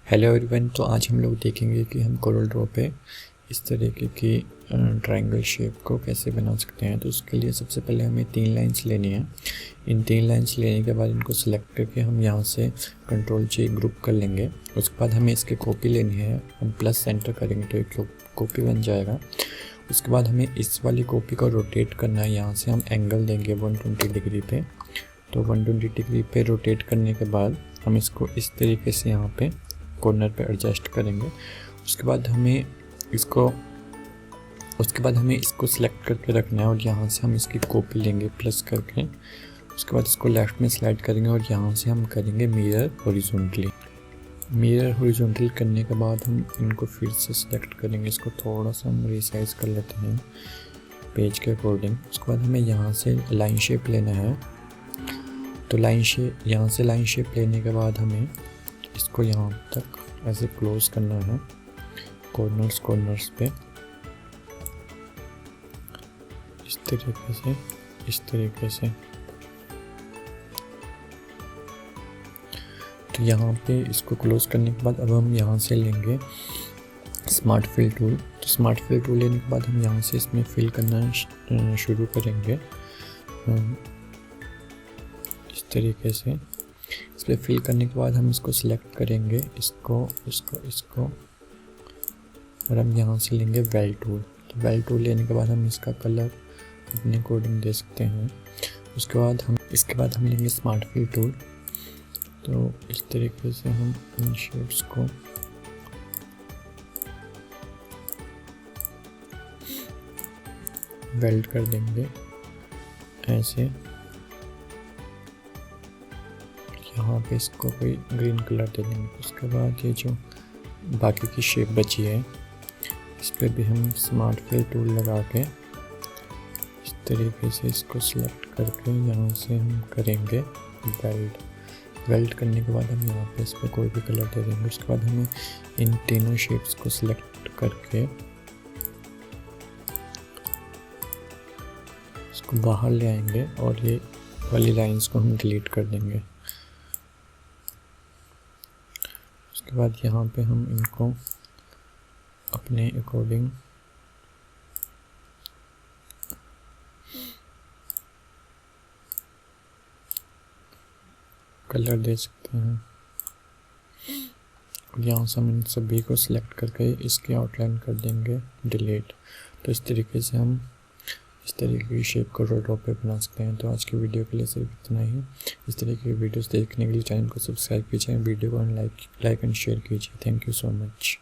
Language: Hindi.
Hello everyone. तो आज हम लोग देखेंगे कि हम कोरल ड्रॉ पे इस तरीके की ट्रायंगल शेप को कैसे बना सकते हैं। तो उसके लिए सबसे पहले हमें 3 लाइंस लेनी है। इन 3 लाइंस लेने के बाद इनको सिलेक्ट करके हम यहाँ से Ctrl+J ग्रुप कर लेंगे। उसके बाद हमें इसकी कॉपी लेनी है। हम प्लस सेंटर करेंगे तो एक कॉपी बन जाएगा। उसके बाद हमें इस वाली कॉपी को रोटेट करना है। यहाँ से हम एंगल देंगे 120 डिग्री पे। तो 120 डिग्री पे रोटेट करने के बाद हम इसको इस तरीके से यहाँ पे कॉर्नर पे एडजस्ट करेंगे। उसके बाद हमें इसको सिलेक्ट करके रखना है और यहाँ से हम इसकी कॉपी लेंगे प्लस करके। उसके बाद इसको लेफ़्ट में स्लाइड करेंगे और यहाँ से हम करेंगे मिरर हॉरिजॉन्टल करने के बाद हम इनको फिर से सिलेक्ट करेंगे। इसको थोड़ा सा हम रिसाइज कर लेते हैं पेज के अकॉर्डिंग। उसके बाद हमें यहाँ से लाइन शेप लेना है। तो यहाँ से लाइन शेप लेने के बाद हमें इसको यहाँ तक ऐसे क्लोज करना है कॉर्नर्स पे इस तरीके से। तो यहाँ पे इसको क्लोज करने के बाद अब हम यहाँ से लेंगे स्मार्ट फिल टूल। तो स्मार्ट फिल टूल लेने के बाद हम यहाँ से इसमें फिल करना शुरू करेंगे इस तरीके से। इस पर फिल करने के बाद हम इसको सिलेक्ट करेंगे, इसको और हम यहाँ से लेंगे वेल टूल। तो वेल टूल लेने के बाद हम इसका कलर अपने अकॉर्डिंग दे सकते हैं। इसके बाद हम लेंगे स्मार्ट फिल टूल। तो इस तरीके से हम इन शेप्स को वेल्ड कर देंगे ऐसे। यहाँ पे इसको कोई ग्रीन कलर दे देंगे। उसके बाद ये जो बाकी की शेप बची है इस पर भी हम स्मार्ट फिल टूल लगा के इस तरीके से इसको सिलेक्ट करके यहाँ से हम करेंगे वेल्ड करने के बाद हम यहाँ पे इस पर कोई भी कलर दे देंगे। उसके बाद हमें इन तीनों शेप्स को सिलेक्ट करके इसको बाहर ले आएंगे और ये वाली लाइंस को हम डिलीट कर देंगे। उसके बाद यहाँ पे हम इनको अपने अकॉर्डिंग कलर दे सकते हैं। यहाँ से हम इन सभी को सिलेक्ट करके इसकी आउटलाइन कर देंगे डिलीट। तो इस तरीके से हम इस तरीके की शेप को ड्रॉ पे बना सकते हैं। तो आज की वीडियो के लिए सिर्फ इतना ही। इस तरीके की वीडियोस देखने के लिए चैनल को सब्सक्राइब कीजिए, वीडियो को लाइक एंड शेयर कीजिए। Thank you so much.